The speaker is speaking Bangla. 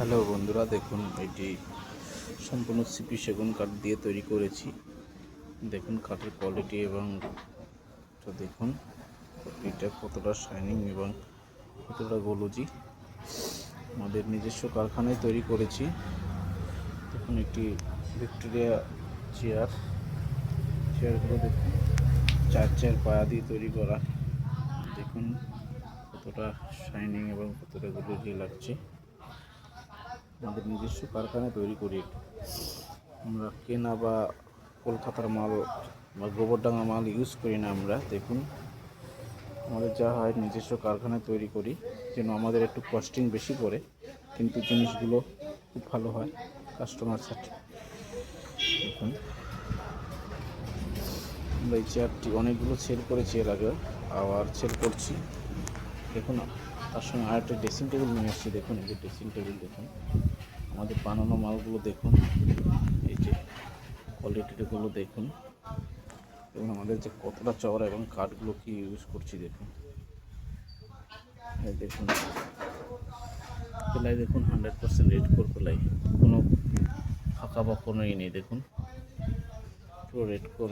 হ্যালো বন্ধুরা, দেখুন এটি সম্পূর্ণ সিপি সেগুন কাঠ দিয়ে তৈরি করেছি। দেখুন কাঠের কোয়ালিটি এবং দেখুন এটা কতটা শাইনিং এবং কতটা গোলজি। আমাদের নিজস্ব কারখানায় তৈরি করেছি। দেখুন একটি ভিক্টোরিয়া চেয়ারগুলো দেখুন, চার পায়া দিয়ে তৈরি করা। দেখুন কতটা শাইনিং এবং কতটা গোলজি লাগছে। আমাদের নিজস্ব কারখানায় তৈরি করি। আমরা কেনা বা কলকাতার মাল বা গোবরডাঙ্গা মাল ইউজ করি না আমরা। দেখুন আমাদের যা হয় নিজস্ব কারখানায় তৈরি করি, যেন আমাদের একটু কস্টিং বেশি পড়ে, কিন্তু জিনিসগুলো খুব ভালো হয় কাস্টমার সাথে। দেখুন আমরা এই চেয়ারটি অনেকগুলো সেল করেছি এর আগে, আবার সেল করছি। দেখুন তার সঙ্গে আরেকটা ড্রেসিং টেবিল নিয়ে এসেছি। দেখুন এই যে ড্রেসিং টেবিল, দেখুন আমাদের বানানো মালগুলো দেখুন, এই যে কোয়ালিটিগুলো দেখুন এবং আমাদের যে কতটা চওড়া এবং কাঠগুলো কি ইউজ করছি দেখুন। দেখুন প্লাই দেখুন 100% রেড কোর প্লাই, কোনো ফাঁকা বা কোনো নেই। দেখুন পুরো রেড কোর